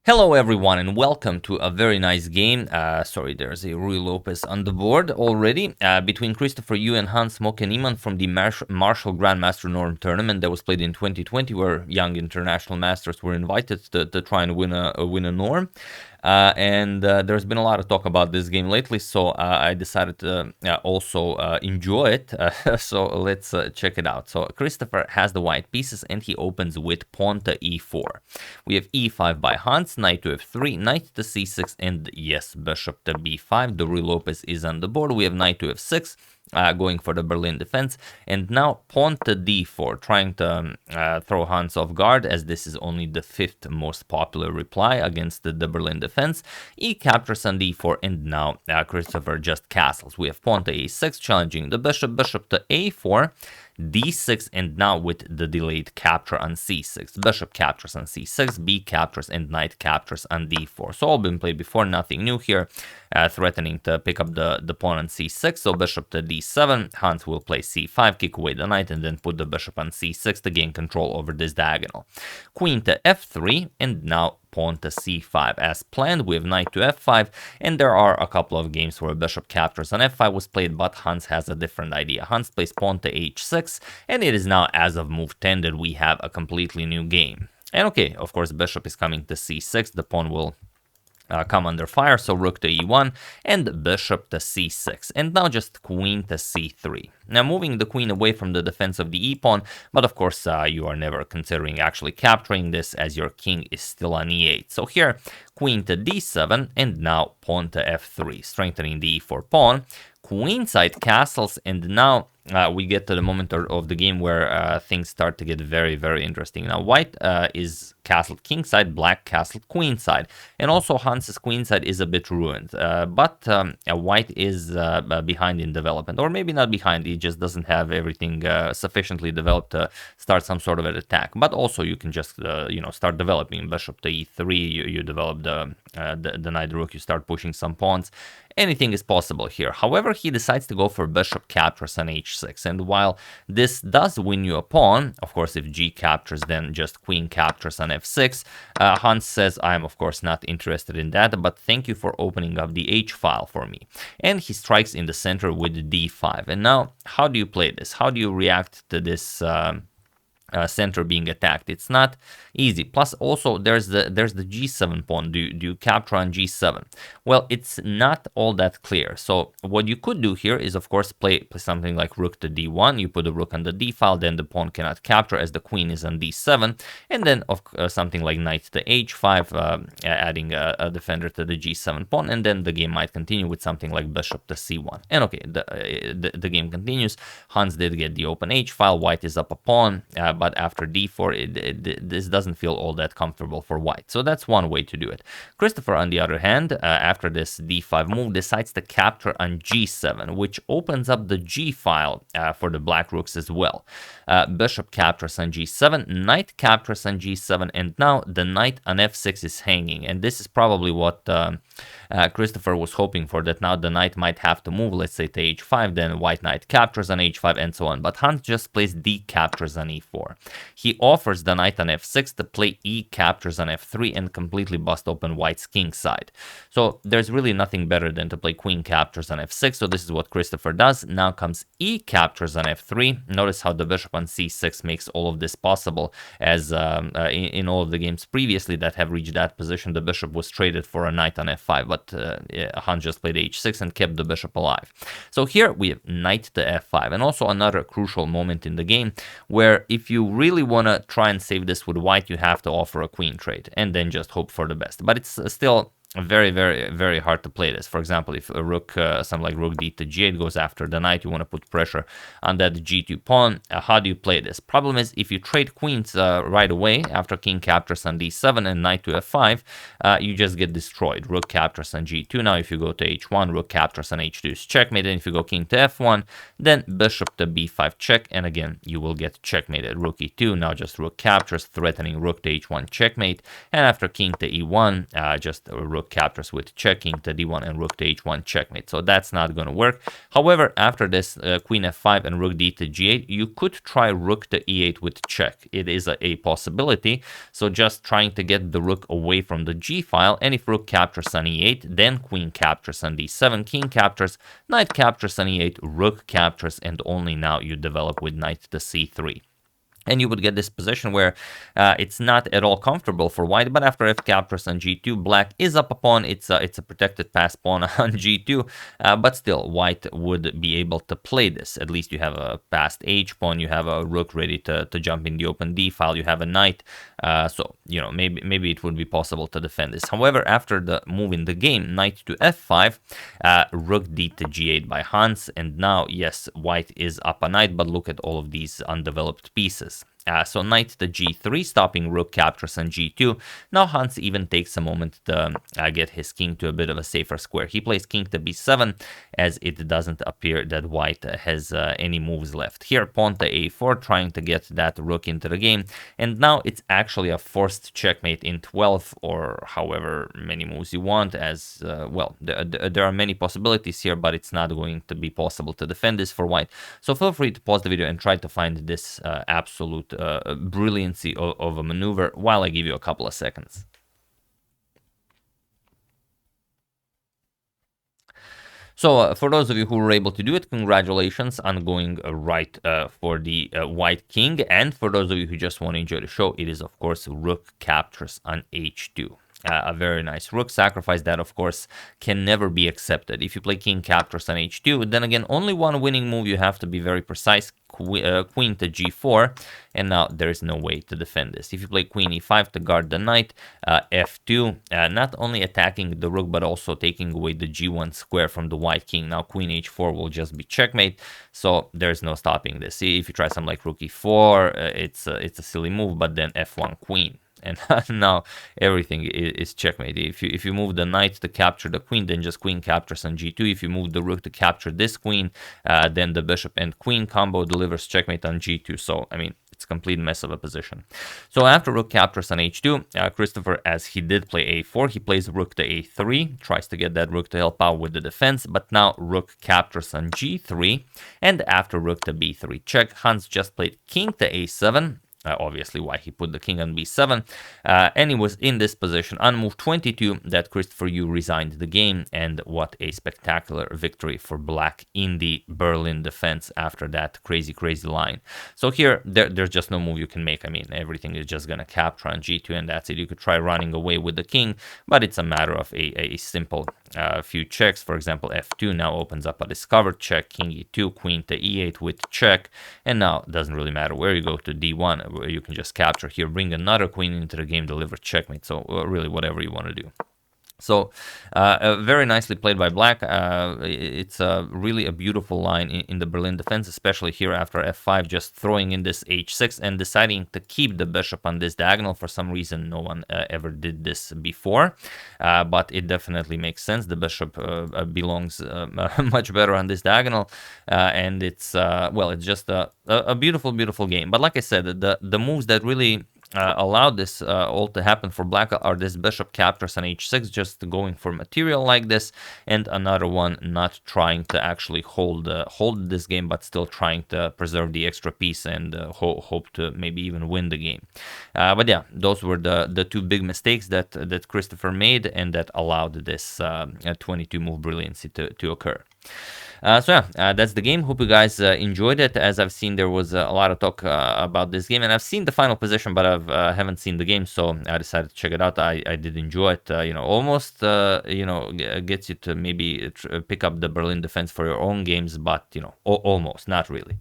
Hello everyone and welcome to a very nice game. Sorry, there's a Rui Lopez on the board already. Between Christopher Yu and Hans Moke Niemann from the Marshall Grandmaster Norm tournament that was played in 2020, where young international masters were invited to try and win a Norm. There's been a lot of talk about this game lately, so I decided to also enjoy it. So let's check it out. So Christopher has the white pieces and he opens with pawn to e4. We have e5 by Hans, knight to f3, knight to c6, and yes, bishop to b5. The Rui Lopez is on the board. We have knight to f6. Going for the Berlin defense, and now pawn to d4, trying to throw Hans off guard, as this is only the 5th most popular reply against the Berlin defense. E captures on d4, and now Christopher just castles. We have pawn to a6, challenging the bishop, bishop to a4, d6, and now with the delayed capture on c6. Bishop captures on c6, b captures, and knight captures on d4. So all been played before, nothing new here, threatening to pick up the pawn on c6. So bishop to d7, Hans will play c5, kick away the knight, and then put the bishop on c6 to gain control over this diagonal. Queen to f3, and now pawn to c5 as planned. We have knight to f5, and there are a couple of games where bishop captures on f5 was played, but Hans has a different idea. Hans plays pawn to h6, and it is now, as of move 10, that we have a completely new game. And okay, of course, bishop is coming to c6, the pawn will come under fire, so rook to e1 and bishop to c6, and now just queen to c3. Now moving the queen away from the defense of the e-pawn, but of course you are never considering actually capturing this, as your king is still on e8. So here, queen to d7, and now pawn to f3, strengthening the e4 pawn. Queenside castles, and now we get to the moment of the game where things start to get very, very interesting. Now white is castled kingside, black castled queenside, and also Hans's queenside is a bit ruined, but white is behind in development, or maybe not behind, he just doesn't have everything sufficiently developed to start some sort of an attack. But also you can just start developing bishop to e3, you develop the knight rook, you start pushing some pawns. Anything is possible here. However, he decides to go for bishop captures on h6, and while this does win you a pawn, of course if g captures, then just queen captures on f6. Hans says, I'm of course not interested in that, but thank you for opening up the h file for me. And he strikes in the center with d5. And now, how do you play this? How do you react to this center being attacked? It's not easy. Plus also there's the g7 pawn. Do you capture on g7? Well, it's not all that clear. So what you could do here is of course play something like rook to d1. You put the rook on the d file, then the pawn cannot capture as the queen is on d7, and then something like knight to h5, adding a defender to the g7 pawn, and then the game might continue with something like bishop to c1. And okay, the game continues. Hans did get the open h file. White is up a pawn, but after d4, this doesn't feel all that comfortable for white. So that's one way to do it. Christopher, on the other hand, after this d5 move, decides to capture on g7, which opens up the g file for the black rooks as well. Bishop captures on g7, knight captures on g7, and now the knight on f6 is hanging. And this is probably what Christopher was hoping for, that now the knight might have to move, let's say to h5, then white knight captures on h5, and so on. But Hans just plays d captures on e4. He offers the knight on f6 to play e captures on f3 and completely bust open white's king side. So there's really nothing better than to play queen captures on f6. So this is what Christopher does. Now comes e captures on f3. Notice how the bishop on c6 makes all of this possible, as in all of the games previously that have reached that position, the bishop was traded for a knight on f5, but Hans just played h6 and kept the bishop alive. So here we have knight to f5, and also another crucial moment in the game where if you really want to try and save this with white, you have to offer a queen trade and then just hope for the best. But it's still very, very, very hard to play this. For example, if a rook, something like rook d to g8 goes after the knight, you want to put pressure on that g2 pawn. How do you play this? Problem is, if you trade queens right away after king captures on d7 and knight to f5, you just get destroyed. Rook captures on g2. Now if you go to h1, rook captures on h2 is checkmate. And if you go king to f1, then bishop to b5 check, and again you will get checkmated. Rook e2, now just rook captures, threatening rook to h1 checkmate. And after king to e1, just rook rook captures with check, king to d1, and rook to h1 checkmate. So that's not going to work. However, after this queen f5 and rook d to g8, you could try rook to e8 with check. It is a possibility. So just trying to get the rook away from the g file, and if rook captures on e8, then queen captures on d7, king captures, knight captures on e8, rook captures, and only now you develop with knight to c3. And you would get this position where it's not at all comfortable for white, but after f captures on g2, black is up a pawn. It's a protected pass pawn on g2, but still white would be able to play this. At least you have a passed h pawn, you have a rook ready to jump in the open d file, you have a knight, so you know, maybe it would be possible to defend this. However, after the move in the game, knight to f5, rook d to g8 by Hans, and now yes, white is up a knight, but look at all of these undeveloped pieces. So knight to g3, stopping rook captures on g2. Now Hans even takes a moment to get his king to a bit of a safer square. He plays king to b7, as it doesn't appear that white has any moves left. Here, pawn to a4, trying to get that rook into the game. And now it's actually a forced checkmate in 12, or however many moves you want, as, well, there are many possibilities here, but it's not going to be possible to defend this for white. So feel free to pause the video and try to find this absolute brilliancy of a maneuver while I give you a couple of seconds. So for those of you who were able to do it, congratulations on going right for the white king. And for those of you who just want to enjoy the show, it is of course rook captures on h2. A very nice rook sacrifice that, of course, can never be accepted. If you play king captures on h2, then again, only one winning move. You have to be very precise. Queen to g4, and now there is no way to defend this. If you play queen e5 to guard the knight, f2, not only attacking the rook, but also taking away the g1 square from the white king. Now queen h4 will just be checkmate, so there's no stopping this. See, if you try something like rook e4, it's a silly move, but then f1 queen. And now everything is checkmate. If you move the knight to capture the queen, then just queen captures on g2. If you move the rook to capture this queen, then the bishop and queen combo delivers checkmate on g2. So, I mean, it's a complete mess of a position. So after rook captures on h2, Christopher, as he did play a4, he plays rook to a3, tries to get that rook to help out with the defense, but now rook captures on g3, and after rook to b3 check, Hans just played king to a7, obviously why he put the king on b7, and he was in this position on move 22 that Christopher Yu resigned the game, and what a spectacular victory for black in the Berlin defense after that crazy line. So here there's just no move you can make. I mean, everything is just gonna capture on g2, and that's it. You could try running away with the king, but it's a matter of a simple few checks. For example, f2 now opens up a discovered check, king e2, queen to e8 with check, and now it doesn't really matter where you go to d1, where you can just capture here, bring another queen into the game, deliver checkmate. So really whatever you want to do. So very nicely played by black. It's really a beautiful line in the Berlin defense, especially here after f5, just throwing in this h6 and deciding to keep the bishop on this diagonal. For some reason, no one ever did this before, but it definitely makes sense. The bishop belongs much better on this diagonal, and it's, well, it's just a beautiful game. But like I said, the moves that really allowed this all to happen for black are this bishop captures on h6, just going for material like this, and another one not trying to actually hold this game, but still trying to preserve the extra piece and hope to maybe even win the game. But yeah, those were the two big mistakes that Christopher made, and that allowed this 22 move brilliancy to occur. So yeah, that's the game. Hope you guys enjoyed it. As I've seen, there was a lot of talk about this game, and I've seen the final position, but I haven't seen the game, so I decided to check it out. I did enjoy it. You know, almost you know, gets you to maybe pick up the Berlin defense for your own games, but you know, almost, not really.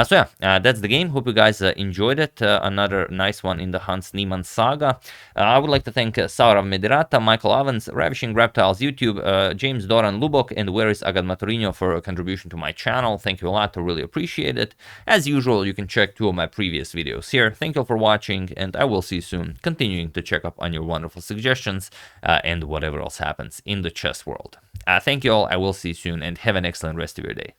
So yeah, that's the game. Hope you guys enjoyed it. Another nice one in the Hans Niemann saga. I would like to thank Saurav Medirata, Michael Ovens, Ravishing Reptiles YouTube, James Doran Lubok, and Where is AGADMATOR for a contribution to my channel. Thank you a lot. I really appreciate it. As usual, you can check 2 of my previous videos here. Thank you all for watching, and I will see you soon, continuing to check up on your wonderful suggestions and whatever else happens in the chess world. Thank you all. I will see you soon, and have an excellent rest of your day.